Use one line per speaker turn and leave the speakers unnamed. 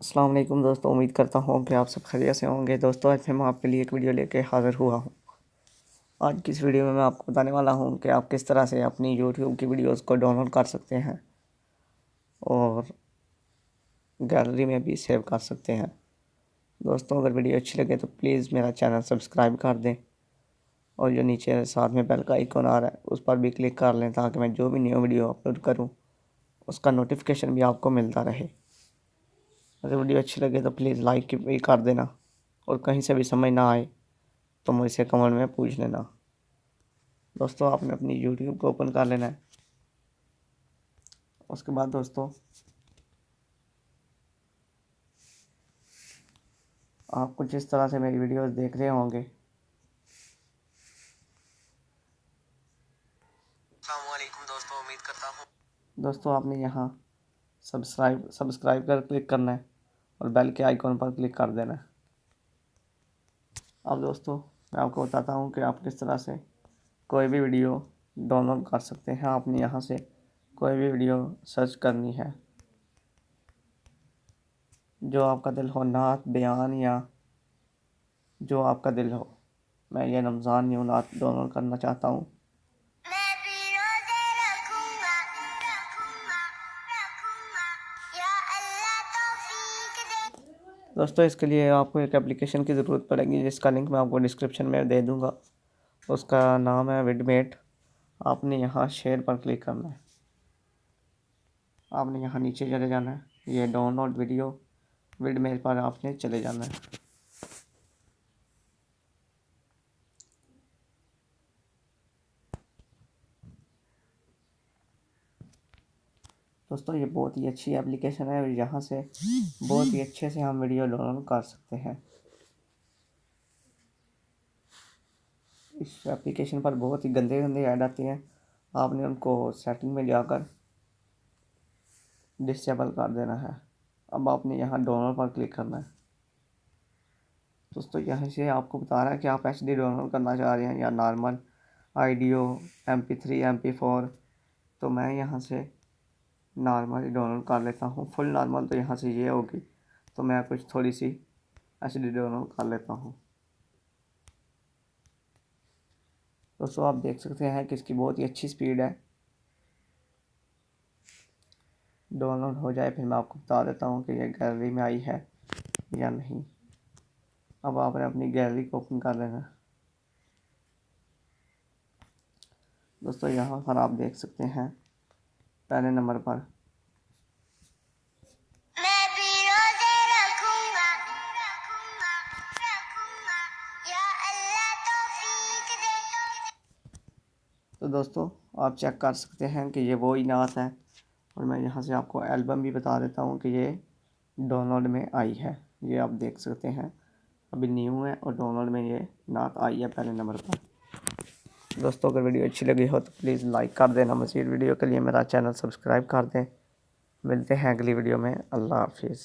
अस्सलाम वालेकुम दोस्तों, उम्मीद करता हूँ कि आप सब खैरियत से होंगे। दोस्तों आज मैं आपके लिए एक वीडियो लेके हाज़िर हुआ हूँ। आज की इस वीडियो में मैं आपको बताने वाला हूँ कि आप किस तरह से अपनी यूट्यूब की वीडियोस को डाउनलोड कर सकते हैं और गैलरी में भी सेव कर सकते हैं। दोस्तों अगर वीडियो अच्छी लगे तो प्लीज़ मेरा चैनल सब्सक्राइब कर दें और जो नीचे साथ में बेल का आइकॉन आ रहा है उस पर भी क्लिक कर लें ताकि मैं जो भी न्यू वीडियो अपलोड करूँ उसका नोटिफिकेशन भी आपको मिलता रहे। अगर वीडियो अच्छी लगे तो प्लीज़ लाइक भी कर देना और कहीं से भी समझ ना आए तो मुझसे कमेंट में पूछ लेना। दोस्तों आपने अपनी यूट्यूब को ओपन कर लेना है। उसके बाद दोस्तों आप कुछ इस तरह से मेरी वीडियोस देख रहे होंगे।
अस्सलामुअलैकुम दोस्तों, उम्मीद करता हूँ।
दोस्तों आपने यहाँ सब्सक्राइब कर क्लिक करना है और बेल के आइकॉन पर क्लिक कर देना है। अब दोस्तों मैं आपको बताता हूँ कि आप किस तरह से कोई भी वीडियो डाउनलोड कर सकते हैं। आपने यहाँ से कोई भी वीडियो सर्च करनी है जो आपका दिल हो, नात बयान या जो आपका दिल हो। मैं ये रमज़ान न्यू नात डाउनलोड करना चाहता हूँ।
मैं भी रोज़े रखूंगा रखूंगा रखूंगा, या अल्लाह तौफीक दे।
दोस्तों इसके लिए आपको एक एप्लीकेशन की ज़रूरत पड़ेगी जिसका लिंक मैं आपको डिस्क्रिप्शन में दे दूँगा। उसका नाम है विडमेट। आपने यहाँ शेयर पर क्लिक करना है। आपने यहाँ नीचे चले जाना है, ये डाउनलोड वीडियो विडमेट पर आपने चले जाना है। दोस्तों ये बहुत ही अच्छी एप्लीकेशन है और यहाँ से बहुत ही अच्छे से हम वीडियो डाउनलोड कर सकते हैं। इस एप्लीकेशन पर बहुत ही गंदे गंदे ऐड आते हैं। आपने उनको सेटिंग में जाकर डिसेबल कर देना है। अब आपने यहाँ डाउनलोड पर क्लिक करना है। दोस्तों यहाँ से आपको बता रहा है कि आप HD डाउनलोड करना चाह रहे हैं या नॉर्मल ऑडियो MP3 MP4। तो मैं यहाँ से नॉर्मल डाउनलोड कर लेता हूँ। फुल नॉर्मल तो यहाँ से ये होगी, तो मैं कुछ थोड़ी सी HD डाउनलोड कर लेता हूँ। दोस्तों आप देख सकते हैं कि इसकी बहुत ही अच्छी स्पीड है। डाउनलोड हो जाए फिर मैं आपको बता देता हूँ कि ये गैलरी में आई है या नहीं। अब आपने अपनी गैलरी को ओपन कर लेना। दोस्तों यहाँ पर आप देख सकते हैं पहले नंबर पर
मैं भी रोज़े रखूंगा रखूंगा रखूंगा, या अल्लाह तौफीक दे।
तो दोस्तों आप चेक कर सकते हैं कि ये वो ही नात है और मैं यहाँ से आपको एल्बम भी बता देता हूँ कि ये डाउनलोड में आई है। ये आप देख सकते हैं अभी न्यू है और डाउनलोड में ये नात आई है पहले नंबर पर। दोस्तों अगर वीडियो अच्छी लगी हो तो प्लीज़ लाइक कर देना। मज़ीद वीडियो के लिए मेरा चैनल सब्सक्राइब कर दें। मिलते हैं अगली वीडियो में। अल्लाह हाफिज़।